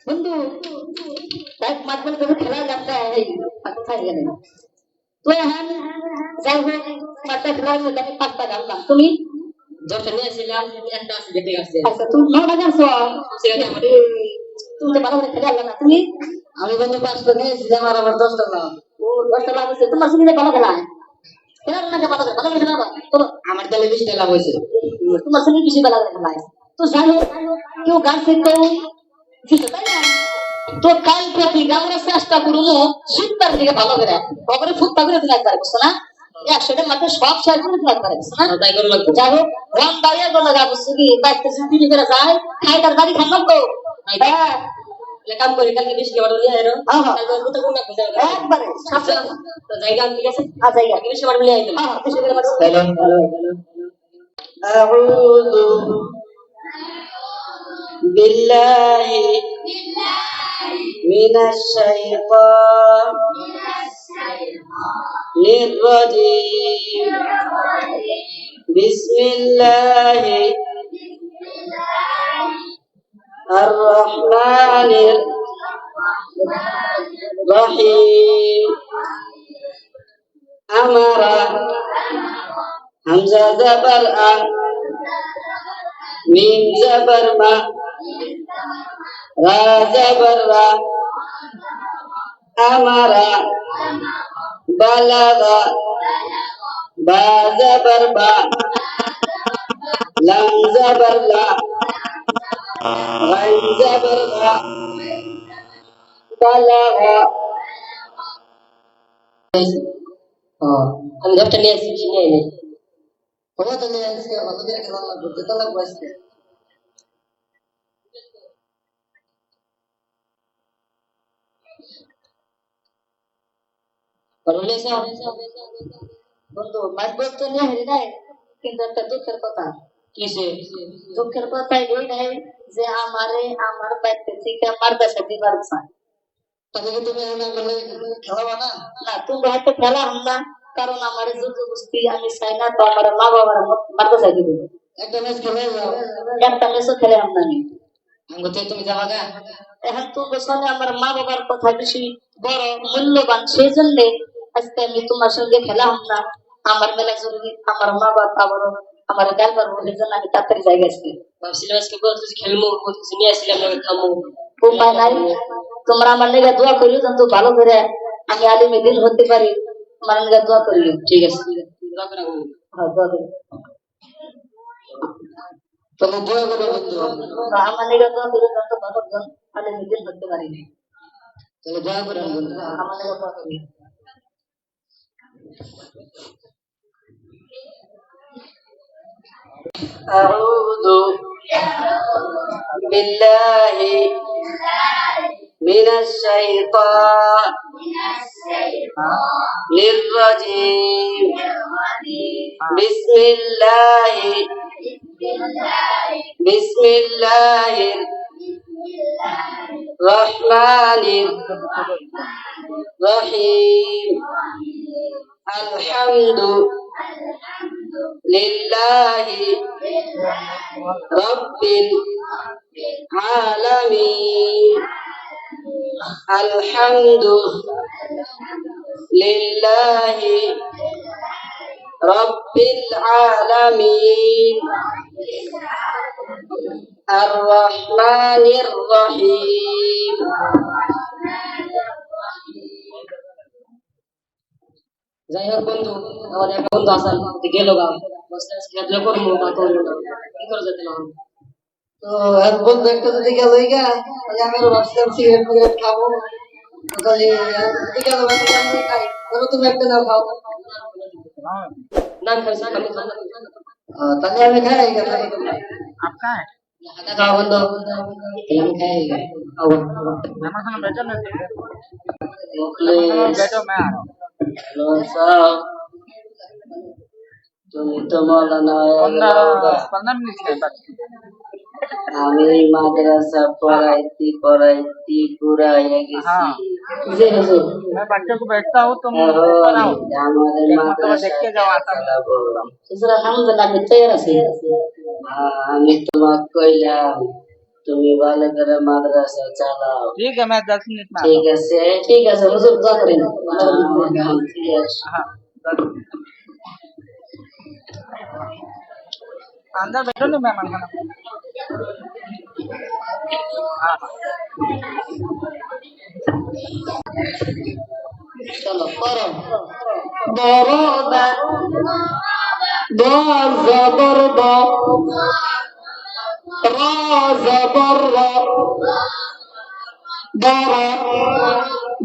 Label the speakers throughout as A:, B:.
A: বন্ধু এক মাধ্যমে তুমি খেলা যাচ্ছে এই কোথায় গেলে তো এখন যাই হোক পাঁচটা খেলা হচ্ছে আমি পাঁচটা জানলাম তুমি
B: দশটা নিয়েছিলাম একটা আছে দেখতে গেছে
A: আচ্ছা তুমি নটা জানছো তুমি তো ভালো করে খেলে আনলা না তুমি
B: আমি বন্ধু পাঁচটা নিয়েছি আমার আবার 10টা না
A: ও 10টা লাভ হয়েছে তোমার সঙ্গে ভালো খেলা খেলা না ভালো করে ভালো খেলা না চলো
B: আমার তাহলে 20টা লাভ হয়েছে
A: তোমার সঙ্গে বেশি ভালো করে খেলা তো যাই হোক কেউ গান শিখতেও জিতে তাই না তো কাল প্রতি আমরা চেষ্টা করবো শীতটার দিকে ভালো করে কখনো ফুটটা করে তুমি একবার বুঝছো না 100টা মাত্র সব শেয়ার করে তুমি একবার বুঝছো না
B: তাই করে লাগবে
A: যাই হোক রাম দাঁড়িয়ে গেল গা বুঝছি কি বাইকটা যদি দিনে করে যায় খাই তার বাড়ি খান তো হ্যাঁ
B: কাম করি কালকে 20 টাকা নিয়ে আইরো
A: হ্যাঁ
B: কালকে কত কোন লাগবে
A: একবারে সাবধান
B: তো জায়গা আমি ঠিক আছে
A: জায়গা
B: 20 টাকা নিয়ে আইতো
A: হ্যাঁ 20 করে মারো
B: হ্যালো
C: أعوذ بالله من الشيطان الرجيم بسم الله الرحمن الرحيم أمر همزة زبر ميم زبر ما را زبر را أمر بلغ با زبر با لم زبر لا غين زبر غا بلغ
B: আমি 10টা নিয়ে আসছি নিয়ে আইনি কত তো নিয়ে আসছি ভালো করে খেলা লাগবে যেটা লাগবে আজকে
A: বন্ধু মাইক তো নিয়ে হেরি নাই কিন্তু একটা দুঃখের কথা
B: কিসে
A: দুঃখের কথা এই নাই যে আমারে আমার বাইতে থেকে মারতেছে দিবার চায়
B: তাহলে কি তুমি না বলে খেলাবা না
A: না তুমি হয়তো খেলা হন না কারণ আমার যুদ্ধ বুঝতে আমি চাই না তো আমার মা বাবার মারতে চাই দিব
B: একটা ম্যাচ খেলে যাও
A: একটা ম্যাচও খেলে হন না আমি
B: আঙ্গুতে তুমি যাবা গা
A: এখন তো বসানে আমার মা বাবার কথা বেশি বড় মূল্যবান সেই জন্য আজকে আমি তোমার সঙ্গে খেলা হন না আমার মেলা জরুরি আমার মা বাবা আবারও আমার গালবার বলে জন্য আমি তাড়াতাড়ি জায়গা আসছি
B: ভাবছিলাম আজকে বলতেছি খেলবো বলতেছি নিয়ে আসছিলাম না খামো
A: উপায় নাই তোমরা আমার লেগে দোয়া করিও কিন্তু ভালো করে আমি আলিমে দিন হতে পারি আমার লেগে দোয়া করিও
B: ঠিক আছে দোয়া করে
A: হ্যাঁ দোয়া করি
B: তাহলে দোয়া করো বন্ধু
A: আমার লেগে দোয়া করিও কিন্তু ভালো জন আলিমে দিন হতে পারি
B: তাহলে দোয়া করো বন্ধু
A: আমার লেগে দোয়া করি
C: أعوذ بالله من الشيطان الرجيم بسم الله الرحمن الرحيم الحمد لله رب العالمين الحمد لله رب العالمين الرحمن الرحيم
B: যাই হোক বন্ধু আমাদের একটা বন্ধু আসান গেল গা বসে খেলা করবো তা করবো কি করে যেতে না তো এক বন্ধু একটা যদি গেল গা তাহলে আমি আরো ভাবছিলাম সিগারেট খাবো তাহলে যদি গেল আমি খাই তাহলে তুমি একটা নাও খাও না খাইছি আমি খাবো তাহলে আমি খাই গেলাম
C: आपका है
B: হাতা খাওয়া বন্ধ আমি খাই খাবো
C: नमक हम बेचो ना
B: প্লিজ
C: बेचो मैं आ रहा हूँ
B: হ্যালো স্যার তুমি তো মৌলানা
C: पंद्रह मिनट के बाद
B: আমি মাদ্রাসা পড়াইতে পুরাইয়া গেছি
A: জি হুজুর।
C: मैं बच्चों को बैठता हूँ तुम बनाओ एक मतलब देख के जाओ आता है
A: হুজুর আলহামদুলিল্লাহ আমি তৈরি আছি।
B: আমি তোমাকে কইলাম তুমি ভালো করে মাদ্রাসা চালাও।
C: ठीक है मैं 10 मिनट में आता
B: ঠিক আছে
A: ঠিক আছে হুজুর দোয়া করেন।
C: हूँ हाँ अंदर बैठो नहीं मेहमान खाना हाँ
A: চলো করো বড়দা জবর দ র জবর র বড়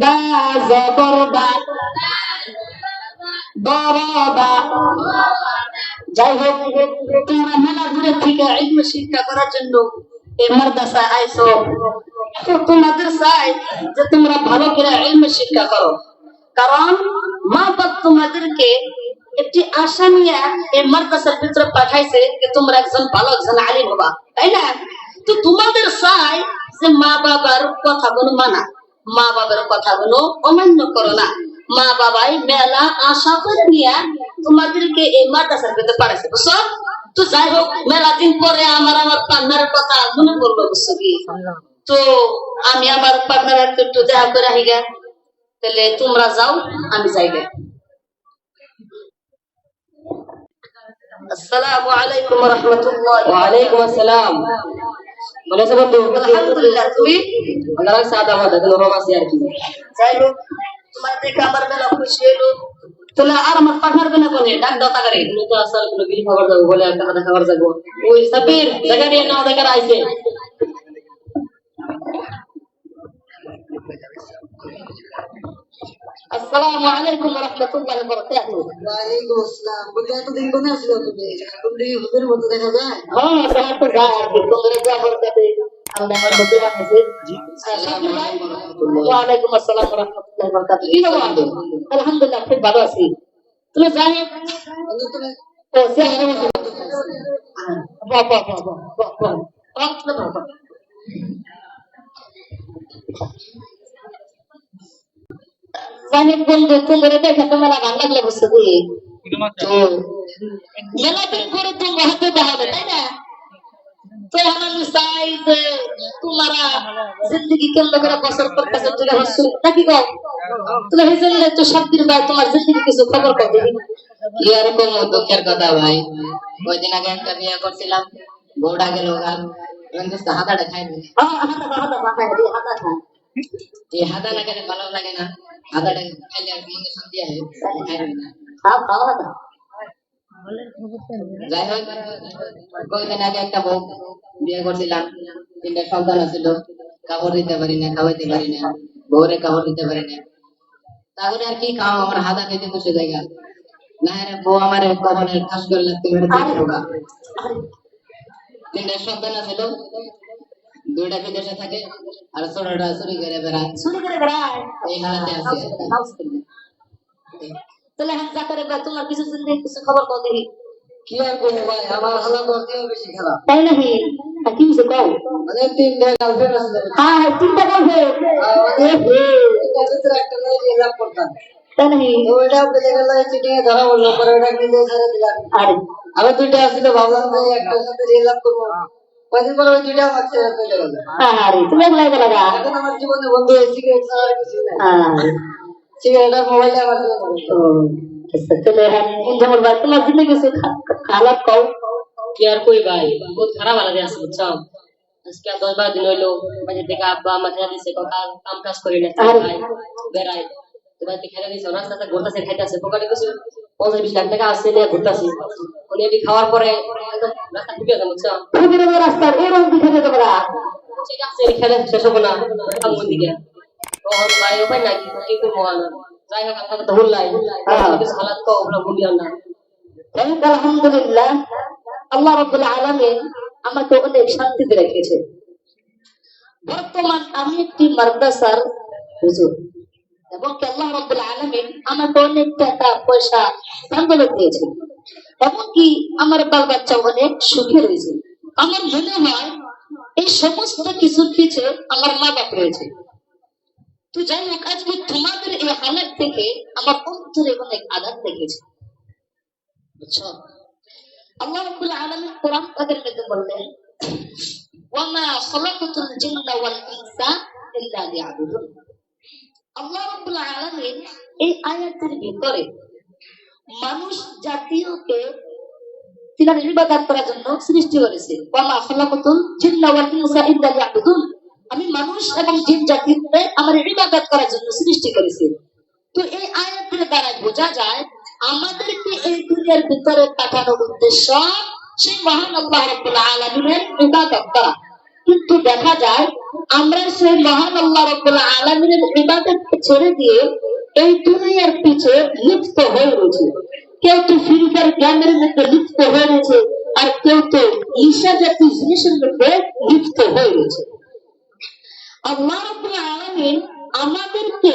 A: দা জবর দা বড়দা। যাই হোক তোমরা মেলা দূরে থেকে ইলম শিক্ষা করার জন্য এই মাদ্রাসায় আইছো, তো তোমাদের চাই যে তোমরা ভালো করে ইলম শিক্ষা করো, কারণ মা বাপ তোমাদেরকে একটি আশা নিয়ে এই মাদ্রাসার ভিতরে পাঠাইছে যে তোমরা একজন ভালো একজন আলিম হবা, তাই না? তো তোমাদের চাই যে মা বাবার কথাগুলো মানা, মা বাবার কথাগুলো অমান্য করো না। মা বাবাই মেলা আশা করে নিয়ে তোমাদেরকে এই মাদ্রাসার ভিতরে পাঠাইছে, বুঝছো? তো যাই হোক মেলা দিন পরে আমার পার্টনারের কথা মনে পড়লো, বুঝছো কি? তো আমি আমার পার্টনার একটু দেখা করে আহিগা, তাহলে তোমরা যাও আমি যাইগে। আসসালামু আলাইকুম ওয়া রাহমাতুল্লাহি ওয়া
B: ওয়ালাইকুম আসসালাম। ভালো আছো বন্ধু?
A: আলহামদুলিল্লাহ। তুমি?
B: আল্লাহ রাখছে আদা মাদা কোনো রকম আছে আর কি।
A: যাই হোক তোমার দেখে আমার মেলা খুশি হলো। তাহলে আর আমার পার্টনার বেলা কোনে ডাক দাও তাকারে।
B: তুমি তো আসার কোনো বিল খাবার যাবো বলে একটা কথা খাবার যাবো।
A: ওই সাবির জায়গা নিয়ে নাও, দেখা আইছে। আসসালামু আলাইকুম ওয়া রাহমাতুল্লাহি ওয়া বারাকাতুহু।
B: ওয়ালাইকুম আসসালাম। বন্ধু এতদিন কোথায় ছিল তুমি? এখন দেখি হুজুরের মতো দেখা যায়।
A: হ্যাঁ সালাম তো যায় আর কি, তোমরা যা বলতে আল্লাহ আমার হুজুর আছে। ওয়া আলাইকুম আসসালাম ওয়া রাহমাতুল্লাহি ওয়া বারাকাতুহু। কি খবর? আলহামদুলিল্লাহ খুব ভালো আছি। তুমি যাই
B: বন্ধু তুমি
A: ও সে বাহ বাহ বাহ বাহ বাহ বাহ। জানি বন্ধু তোমরা দেখে তো মেলা ভালো লাগলো, বুঝছো কি? তো মেলা দিন করে তোমরা হাতে দেখাবে, তাই না? তো আমি চাই যে তোমরা জিন্দগি কেমন করে বছর পর বছর ধরে হচ্ছে নাকি গো? তুমি এই জন্য একটু শান্তির ভাই তোমার জিন্দগি কিছু খবর কর দেখি।
B: এরকম দুঃখের কথা ভাই। কয়দিন আগে একটা বিয়ে করছিলাম, বউটা গেল গা। এখন হাতাটা খাইনি। এই হাতা না খেলে ভালো লাগে না। হাতাটা খাইলে আর মনে শান্তি আসে। খাইনি না। যাই হোক কয়েকদিন আগে একটা বউ বিয়ে করছিলাম, 3টা সন্তান ছিল, কাপড় দিতে পারি না, খাওয়াইতে পারি না, বউরে কাপড় দিতে পারি না। তারপরে আর কি খাও, আমার হাতা খেতে বসে জায়গা না রে, বউ আমার কখনের খাস করে লাগতে মেরে দিতে হোক। 3টা সন্তান ছিল, 2টা বিদেশে থাকে আর ছোটটা চুরি করে বেড়ায়।
A: শুরু করে বেড়ায়
B: এই হালাতে আছে।
A: তাহলে হ্যাঁ যা করে তোমার কিছু জিন্দগি কিছু খবর কর দেখি।
B: কি আর করবো ভাই, আমার হালাত ওর বেশি খারাপ।
A: তাই নাকি? কি হয়েছে কও?
B: মানে 3টা গার্লফ্রেন্ড আছে।
A: হ্যাঁ তিনটা গল্প
B: একটা মেয়ে লাভ করতাম,
A: তাই নাকি?
B: ওইটা বেঁচে গেল, চিঠি ধরা বললো, পরে ওটা নিজে ছেড়ে দিলাম।
A: আরে
B: আরো 2টা আসছিল, ভাবলাম যে একটার সাথে রিয়ে লাভ করবো। কয়েকদিন পরে ওই 2টা আমার ছেড়ে চলে গেল।
A: আরে তুমি একলাই গেলা গা।
B: এখন আমার জীবনে বন্ধু সিগারেট ছাড়া আর কিছু নাই।
A: হ্যাঁ
B: সিগারেট আর মোবাইল আমার জীবনে।
A: তাহলে হ্যাঁ যেমন ভাই তোমার জিন্দগি কিছু খারাপ কও।
B: কি আর কই ভাই, বহুত খারাপ আলাদা আছে বুঝছো। আজকে 10-12 দিন হইলো বাড়ি থেকে আব্বা মাথা দিছে, কাম কাজ করি না, ভাই বেড়াই তো বাড়িতে খেলা দিছে, রাস্তাতে ঘুরতেছে, খাইতেছে, পকেটে কিছু 50-20 লাখ টাকা আছে নিয়ে ঘুরতেছি। উনি এটি খাওয়ার পরে একদম রাস্তা ঢুকে গেল বুঝছো।
A: রাস্তার এরকম দিকে যেতে পারা
B: ঠিক আছে, এই খেলা শেষ হবো না আমার দিকে। তখন ভাই উপায় নাই, কি করবো না। যাই হোক আপনাকে তো হুল্লাই কিছু হালাত কো ওগুলো ভুলিও না।
A: আলহামদুলিল্লাহ আল্লাহ রাব্বুল আলামিন আমাকে অনেক শান্তিতে রেখেছে। বর্তমান আমি একটি মাদ্রাসার হুজুর এবং আল্লাহ রাব্বুল আলামিন আমাকে অনেক টাকা পয়সা সম্পদ দিয়েছে, এমনকি আমার বাল বাচ্চা অনেক সুখে রয়েছে। আমার মনে হয় এই সমস্ত কিছুর পিছে আমার মা বাপ রয়েছে। তো যাই হোক, আজকে তোমাদের এই হালাত থেকে আমার অন্তরে অনেক আঘাত লেগেছে, বুঝছো? আল্লাহ রাব্বুল আলামিন কোরআন পাকের মধ্যে বললেন, ওয়ামা খালাকাতুল জিন্না ওয়াল ইনসা ইল্লা লিয়াবুদুন। আল্লাহ রাব্বুল আলামিন এই আয়াতের ভিতরে মানুষ জাতীয়কে তিনার ইবাদত করার জন্য সৃষ্টি করেছে। ওয়ামা খালাকাতুল জিন্না ওয়াল ইনসা ইল্লা লিয়াবুদুন, আমি মানুষ এবং জিন জাতিকে আমার ইবাদত করার জন্য সৃষ্টি করেছি। তো এই আয়াতের দ্বারা বোঝা যায় আমাদেরকে এই দুনিয়ার ভিতরে পাঠানোর উদ্দেশ্য সেই মহান আল্লাহ রাব্বুল আলামিনের ইবাদত করা। কিন্তু দেখা যায় আমরা সেই মহান আল্লাহ রাব্বুল আলামিনের ইবাদত ছেড়ে দিয়ে এই দুনিয়ার পিছে লিপ্ত হয়ে রয়েছে। কেউ তো ফ্রি ফায়ার গেমের মধ্যে লিপ্ত হয়ে রয়েছে, আর কেউ তো ঈশা জাতীয় জিনিসের মধ্যে লিপ্ত হয়ে রয়েছে। আল্লাহ রাব্বুল আলামিন আমাদেরকে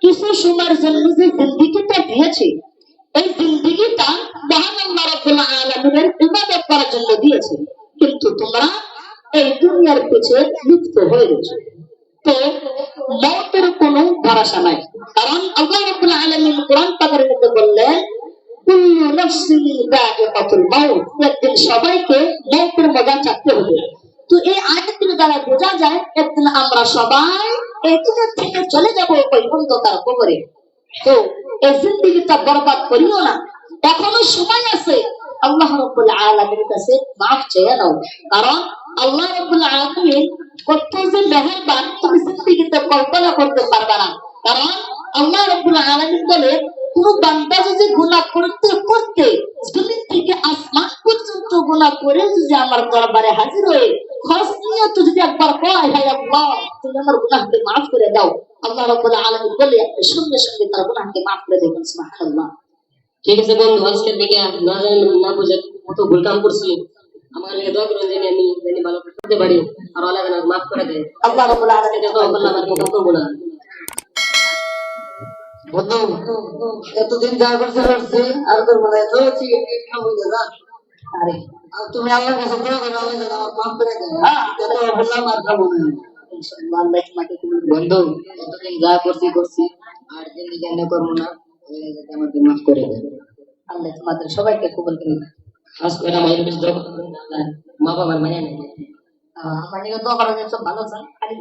A: কিছু সময়ের জন্য যে জিন্দেগিটা দিয়েছে, এই জিন্দেগিটা মহান আল্লাহ রাব্বুল আলামিনের ইবাদত করার জন্য দিয়েছে। কিন্তু তোমরা এই দুনিয়ার পিছে লিপ্ত হয়ে রয়েছে। তো মওতের কোনো ভরসা নাই, কারণ আল্লাহ রাব্বুল আলামিন কোরআন পাকের মধ্যে বললেন, কুল্লু নাফসিন যায়িকাতুল মাউত, একদিন সবাইকে মওতের মজা চাখতে হবে। তো এই আয়াতের দ্বারা বোঝা যায় একদিন আমরা সবাই এই দুনিয়া থেকে চলে যাব ওই অন্ধকার কবরে। তো এই জিন্দেগিটা বরবাদ করিও না, এখনো সময় আছে। আল্লাহ রাব্বুল আলামিনের কাছে মাফ চেয়ে নাও, কারণ আল্লাহ রাব্বুল আলামিন কত যে মেহেরবান তুমি জিন্দেগিতে কল্পনা করতে পারবে না। কারণ আল্লাহ রাব্বুল আলামিন বলে, কোন বান্দা যদি গুনাহ করতে করতে জমিন থেকে আসমান পর্যন্ত গুনাহ করে যদি আমার দরবারে হাজির হয়ে খাস নিয়ত যদি একবার কয়, হে আল্লাহ তুমি আমার গুনাহকে মাফ করে দাও, আল্লাহ রাব্বুল আলামিন বলে সঙ্গে সঙ্গে তার গুনাহকে মাফ করে দেবেন। সুবহানাল্লাহ।
B: ঠিক আছে বন্ধু, আজকের দিকে না জানি না বুঝে কত ভুল কাম করছি, আমার লাগে দোয়া করুন যেন আমি জানি ভালো করতে পারি, আর আল্লাহ যেন মাফ করে দেয়।
A: আল্লাহ রাব্বুল আলামিন
B: দোয়া করলাম, আর কথা করবো না।
C: বন্ধু এতদিন যা করতে পারছি আর করবো না, তো ঠিক আছে না।
A: আরে
C: আর তুমি আল্লাহর কাছে দোয়া করো, আল্লাহ যেন আমার মাফ করে দেয়। এত বললাম আর খাবো না।
A: ইনশাআল্লাহ আল্লাহ তোমাকে কবুল করুন।
C: বন্ধু এতদিন যা করছি আর জিন্দেগি এনে করবো না, আমাকে মাফ করে দেয়।
A: আল্লাহ তোমাদের সবাইকে কবুল করুন।
B: খাস করে আমাদের বেশি দোয়া করবেন, আল্লাহ মা বাবার মায়া নেই।
A: আমার নিয়ে দোয়া করার জন্য ভালো চান, আরে